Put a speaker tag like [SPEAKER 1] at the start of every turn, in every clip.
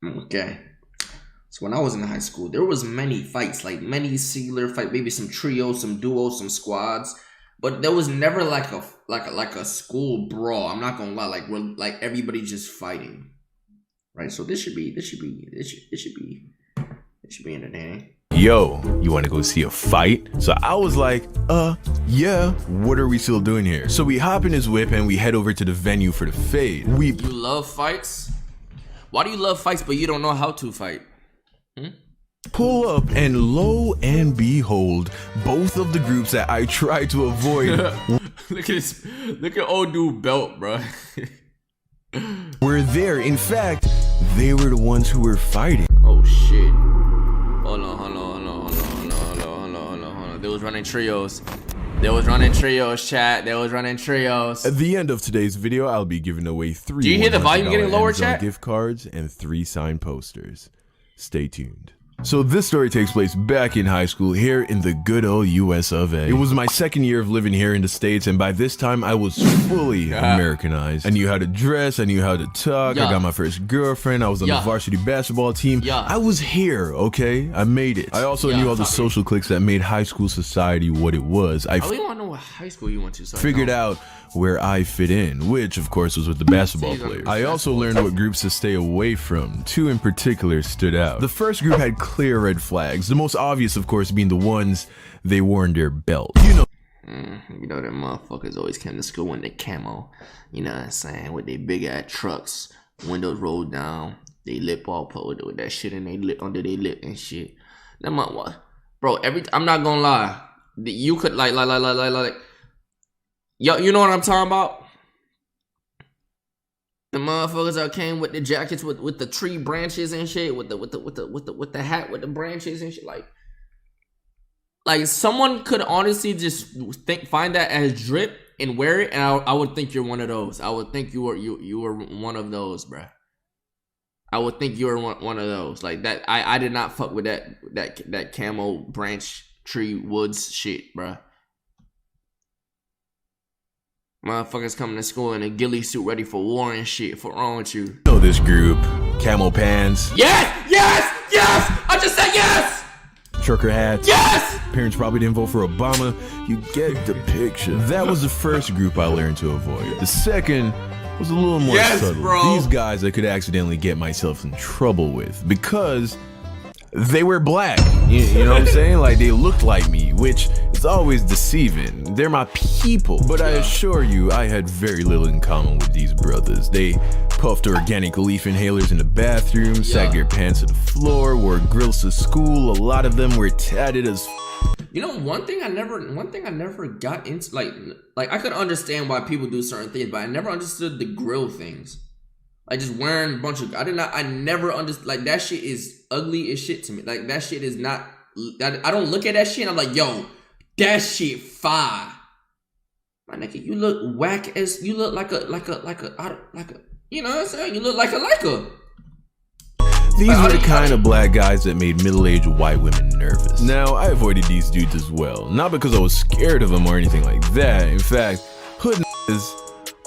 [SPEAKER 1] Okay. So when I was in high school, there was many fights, like many singular fight, maybe some trios, some duos, some squads, but there was never like a school brawl. I'm not gonna lie, like we're like everybody just fighting, right? So this should be entertaining.
[SPEAKER 2] Yo, you want to go see a fight? So I was like, yeah, what are we still doing here? So we hop in his whip and we head over to the venue for the fade.
[SPEAKER 1] You love fights? Why do you love fights but you don't know how to fight?
[SPEAKER 2] Pull up, and lo and behold, both of the groups that I tried to avoid
[SPEAKER 1] Look at this. Look at old dude belt, bro.
[SPEAKER 2] were there. In fact, they were the ones who were fighting.
[SPEAKER 1] Oh shit. Hold on. They was running trios. Chat. They was running trios.
[SPEAKER 2] At the end of today's video, I'll be giving away 3
[SPEAKER 1] Do you hear the volume getting lower,
[SPEAKER 2] Amazon
[SPEAKER 1] chat?
[SPEAKER 2] gift cards and 3 signed posters. Stay tuned. So this story takes place back in high school here in the good old US of A. It was my second year of living here in the States, and by this time I was fully Americanized. I knew how to dress, I knew how to talk, I got my first girlfriend, I was on the varsity basketball team. I was here, okay? I made it. I also knew all the social cliques that made high school society what it was. I
[SPEAKER 1] really want to know what high school you went to.
[SPEAKER 2] Figured out where I fit in, which of course was with the basketball players. I also learned what groups to stay away from. 2 in particular stood out. The first group had clear red flags, the most obvious of course being the ones they wore in their belt. You know
[SPEAKER 1] them motherfuckers always came to school in their camo, you know what I'm saying, with their big ass trucks, windows rolled down, they lip all pulled with that shit in their lip, under their lip and shit. That bro, I'm not gonna lie, you could like yo, you know what I'm talking about? The motherfuckers that came with the jackets with the tree branches and shit, with the hat with the branches and shit, like someone could honestly just find that as drip and wear it, and I would think you're one of those. I would think you were one of those, bruh. I would think you were one of those. Like that, I did not fuck with that camo branch tree woods shit, bruh. Motherfuckers coming to school in a ghillie suit ready for war and shit. What's wrong with you?
[SPEAKER 2] Know this group, camo pants.
[SPEAKER 1] Yes! I just said yes!
[SPEAKER 2] Trucker hats.
[SPEAKER 1] Yes!
[SPEAKER 2] Parents probably didn't vote for Obama. You get the picture. That was the first group I learned to avoid. The second was a little more subtle.
[SPEAKER 1] Bro.
[SPEAKER 2] These guys I could accidentally get myself in trouble with because they were black. You know what I'm saying? Like they looked like me, which is always deceiving. They're my people. But I assure you, I had very little in common with these brothers. They puffed organic leaf inhalers in the bathroom, sagged their pants to the floor, wore grills to school. A lot of them were tatted as
[SPEAKER 1] You know, one thing I never got into, like I could understand why people do certain things, but I never understood the grill things. Like just wearing a bunch of, I never understood, like that shit is ugly as shit to me. Like that shit is not, I don't look at that shit and I'm like, yo, that shit fire. My nigga, you look whack as, you look like a, you know what I'm saying? You look like a.
[SPEAKER 2] These were the kind of black guys that made middle-aged white women nervous. Now, I avoided these dudes as well. Not because I was scared of them or anything like that. In fact, hood niggas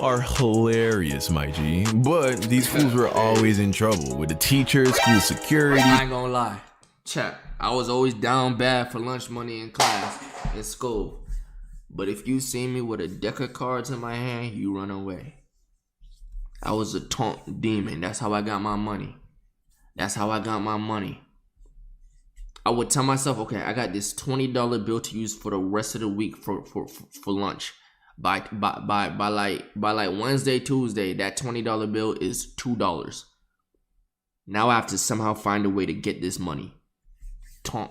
[SPEAKER 2] are hilarious, my G. But these fools were always in trouble with the teachers, school security.
[SPEAKER 1] I ain't gonna lie. Chat, I was always down bad for lunch money in class, in school. But if you see me with a deck of cards in my hand, you run away. I was a taunt demon. That's how I got my money. I would tell myself, okay, I got this $20 bill to use for the rest of the week for lunch. By like Wednesday, Tuesday, that $20 bill is $2. Now I have to somehow find a way to get this money. Taunt.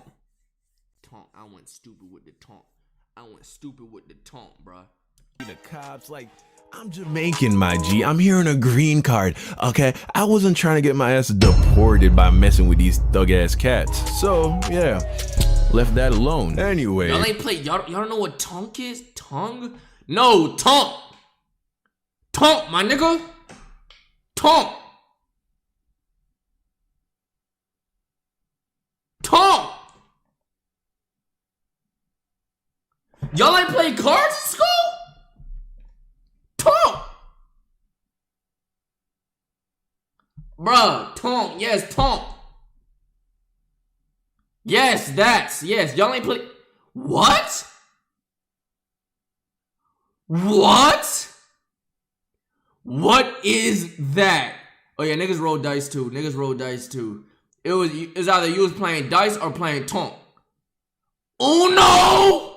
[SPEAKER 1] I went stupid with the taunt, bruh.
[SPEAKER 2] The cops, like, I'm Jamaican, my G. I'm here on a green card, okay? I wasn't trying to get my ass deported by messing with these thug-ass cats. So, yeah, left that alone. Anyway.
[SPEAKER 1] Y'all ain't play, y'all don't know what tonk is? Tongue? No, taunt. Taunt, my nigga. Taunt. Y'all ain't play cards in school? Taunt. Bruh, tonk. Yes, tonk. Yes, yes. Y'all ain't play. What? What? What is that? Oh yeah, niggas roll dice too. It was either you was playing dice or playing tonk. Uno!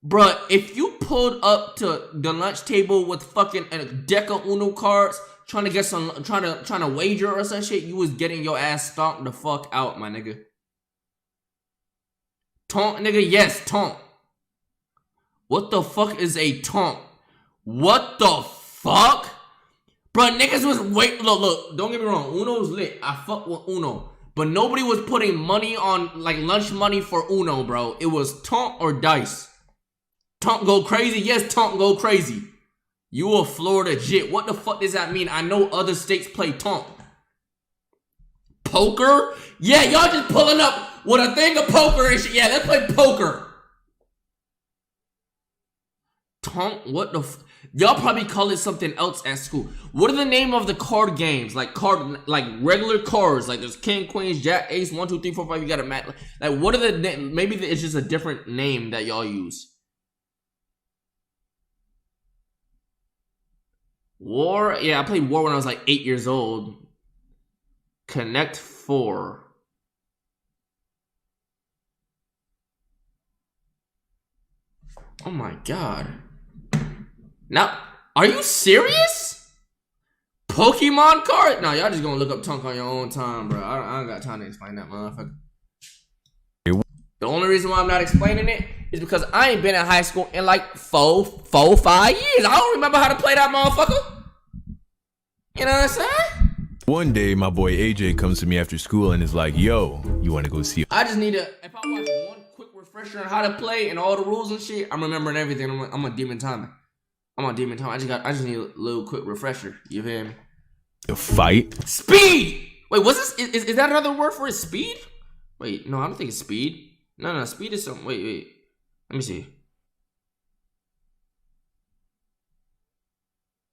[SPEAKER 1] Bruh, if you pulled up to the lunch table with fucking a deck of Uno cards, trying to wager or some shit, you was getting your ass stomped the fuck out, my nigga. Tonk, nigga, yes, tonk. What the fuck is a tonk? What the fuck? Bruh, niggas was look, don't get me wrong, Uno's lit. I fuck with Uno. But nobody was putting money on, like, lunch money for Uno, bro. It was tonk or dice. Tonk go crazy? Yes, tonk go crazy. You a Florida jit. What the fuck does that mean? I know other states play tonk. Poker? Yeah, y'all just pulling up with a thing of poker and shit. Yeah, let's play poker. Tonk? What the y'all probably call it something else at school. What are the name of the card games? Like regular cards. Like there's king, queens, jack, ace, 1, 2, 3, 4, 5. You got a mat. Like what are the maybe it's just a different name that y'all use. War? Yeah, I played War when I was like 8 years old. Connect 4. Oh my god. Now, are you serious? Pokemon card? No, y'all just gonna look up tonk on your own time, bro. I don't got time to explain that, motherfucker. The only reason why I'm not explaining it is because I ain't been in high school in like 5 years. I don't remember how to play that motherfucker. You know what I'm saying?
[SPEAKER 2] One day, my boy AJ comes to me after school and is like, yo, you want to go see?
[SPEAKER 1] I just need to, if I watch one quick refresher on how to play and all the rules and shit, I'm remembering everything. I'm a demon time. I just need a little quick refresher. You feel me?
[SPEAKER 2] A fight?
[SPEAKER 1] Speed! Wait, what's this? Is that another word for it? Speed? Wait, no, I don't think it's speed. No, speed is something. Wait. Let me see.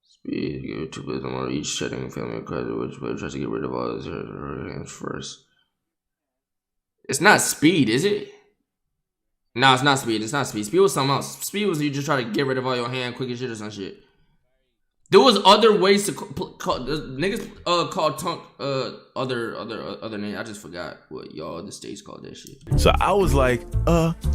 [SPEAKER 1] Speed, give 2 players on each setting, family credit, which player tries to get rid of all his hands first. It's not speed, is it? No, it's not speed. Speed was something else. Speed was you just try to get rid of all your hand quick as shit or some shit. There was other ways to call niggas called tonk other name. I just forgot what y'all other states called that shit.
[SPEAKER 2] So I was like,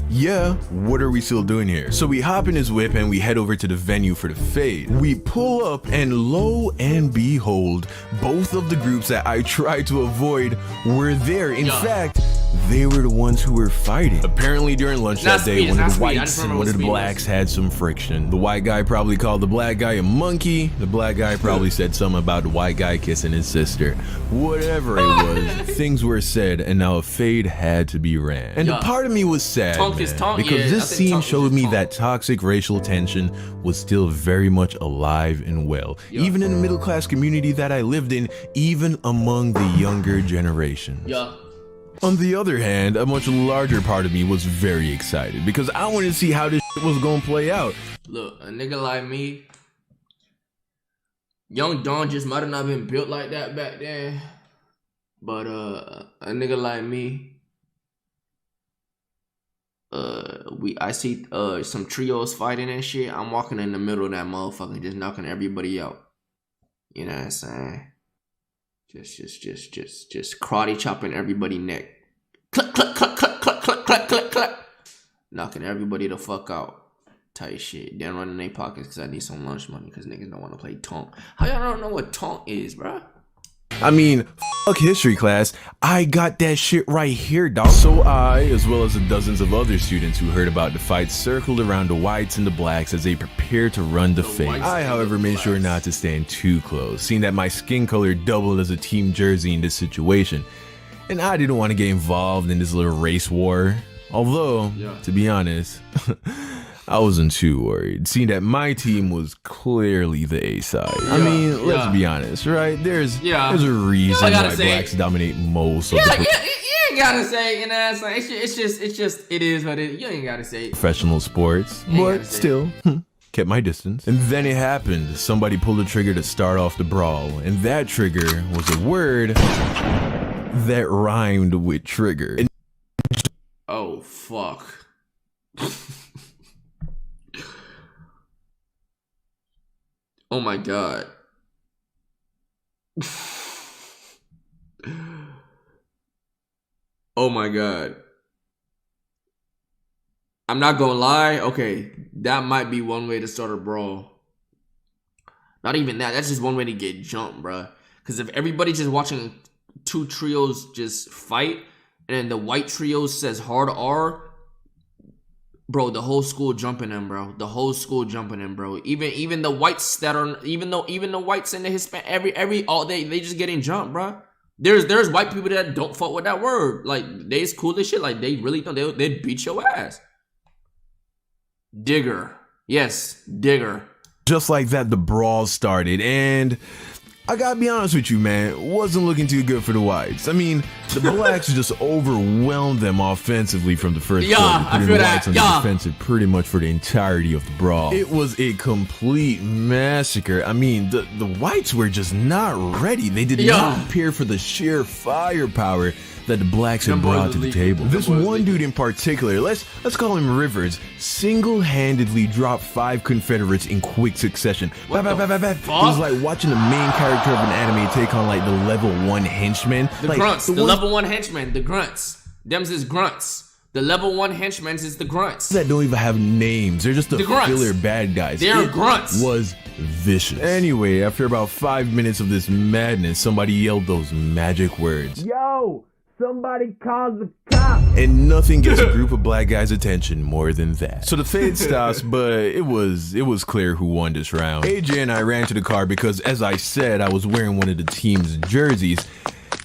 [SPEAKER 2] yeah, what are we still doing here? So we hop in his whip and we head over to the venue for the fade. We pull up and lo and behold, both of the groups that I tried to avoid were there. In fact, they were the ones who were fighting. Apparently during lunch that day, one of the whites and one of the blacks had some friction. The white guy probably called the black guy a monkey. The black guy probably said something about the white guy kissing his sister. Whatever it was, things were said and now a fade had to be ran. And a part of me was sad, because this scene showed me that toxic racial tension was still very much alive and well. Even in the middle class community that I lived in, even among the younger generation. On the other hand, a much larger part of me was very excited because I wanted to see how this shit was gonna play out.
[SPEAKER 1] Look, a nigga like me, Young Don just might have not been built like that back then, but a nigga like me, I see some trios fighting and shit. I'm walking in the middle of that motherfucker, just knocking everybody out. You know what I'm saying? Just karate chopping everybody neck. Click, click, click, click, click, click, click, click, click. Knocking everybody the fuck out. Tight shit. Then running their pockets because I need some lunch money because niggas don't want to play tonk. How y'all don't know what tonk is, bruh?
[SPEAKER 2] I mean, fuck history class. I got that shit right here, dog. So I, as well as the dozens of other students who heard about the fight, circled around the whites and the blacks as they prepared to run the fade. I, however, made sure not to stand too close, seeing that my skin color doubled as a team jersey in this situation. And I didn't want to get involved in this little race war. Although, to be honest, I wasn't too worried, seeing that my team was clearly the A side. I mean, let's be honest, right? There's a reason why blacks dominate most of the
[SPEAKER 1] you ain't gotta say, you know what I'm saying? It's just, it is what it is. You ain't gotta say it.
[SPEAKER 2] Professional sports, but still. kept my distance. And then it happened. Somebody pulled the trigger to start off the brawl, and that trigger was a word that rhymed with trigger. And
[SPEAKER 1] oh fuck. Oh my god. Oh my god. I'm not gonna lie. Okay, that might be one way to start a brawl. Not even that. That's just one way to get jumped, bruh. Because if everybody's just watching two trios just fight, and then the white trio says hard R, bro, the whole school jumping in, bro. The whole school jumping in, bro. Even the whites that are, even the whites and the Hispanic, all they just getting jumped, bro. There's white people that don't fuck with that word. Like, they's cool as shit. Like, they really don't. They'd beat your ass. Digger. Yes, digger.
[SPEAKER 2] just like that, the brawl started, and I gotta be honest with you, man, it wasn't looking too good for the whites. I mean, the blacks just overwhelmed them offensively from the first quarter, putting the whites on the defensive pretty much for the entirety of the brawl. It was a complete massacre. I mean, the whites were just not ready. They did not prepare for the sheer firepower that the blacks had brought to the table. This one dude in particular, let's call him Rivers, single-handedly dropped 5 Confederates in quick succession. It was like watching the main character of an anime take on like the level 1 henchmen.
[SPEAKER 1] The grunts, the level 1 henchmen, the grunts. Them's is grunts. The level 1 henchmen is the grunts.
[SPEAKER 2] That don't even have names. They're just the filler bad guys.
[SPEAKER 1] They're grunts.
[SPEAKER 2] Was vicious. Anyway, after about 5 minutes of this madness, somebody yelled those magic words. Yo! Somebody calls the cops. And nothing gets a group of black guys' attention more than that. So the fade stops, but it was clear who won this round. AJ and I ran to the car because, as I said, I was wearing one of the team's jerseys.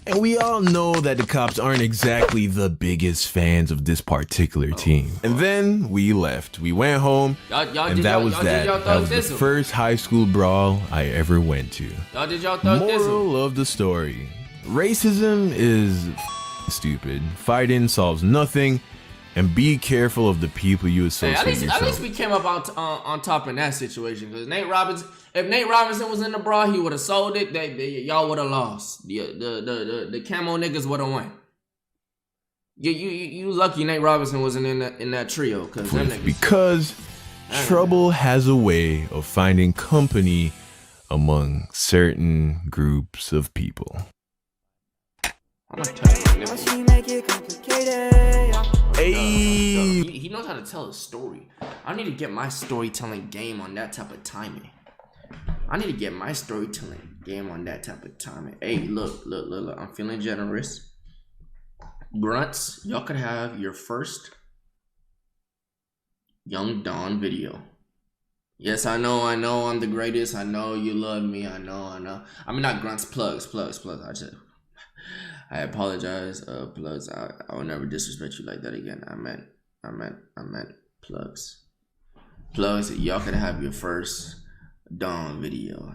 [SPEAKER 2] And we all know that the cops aren't exactly the biggest fans of this particular team. And then we left. We went home, and that was that. That was the first high school brawl I ever went to. Moral of the story: racism is stupid. Fighting solves nothing, and be careful of the people you associate yourself.
[SPEAKER 1] At least we came up on top in that situation, because if Nate Robinson was in the brawl, he would have sold it. Y'all would have lost. The camo niggas would have won. You lucky Nate Robinson wasn't in that trio,
[SPEAKER 2] because trouble has a way of finding company among certain groups of people.
[SPEAKER 1] Hey, he knows how to tell a story. I need to get my storytelling game on that type of timing. Hey, look, I'm feeling generous. Grunts, y'all could have your first Young Don video. Yes, I know, I'm the greatest. I know you love me. I know. I mean, not grunts, plugs. I apologize, plugs. I will never disrespect you like that again. I meant plugs. Plugs, y'all could have your first Dawn video.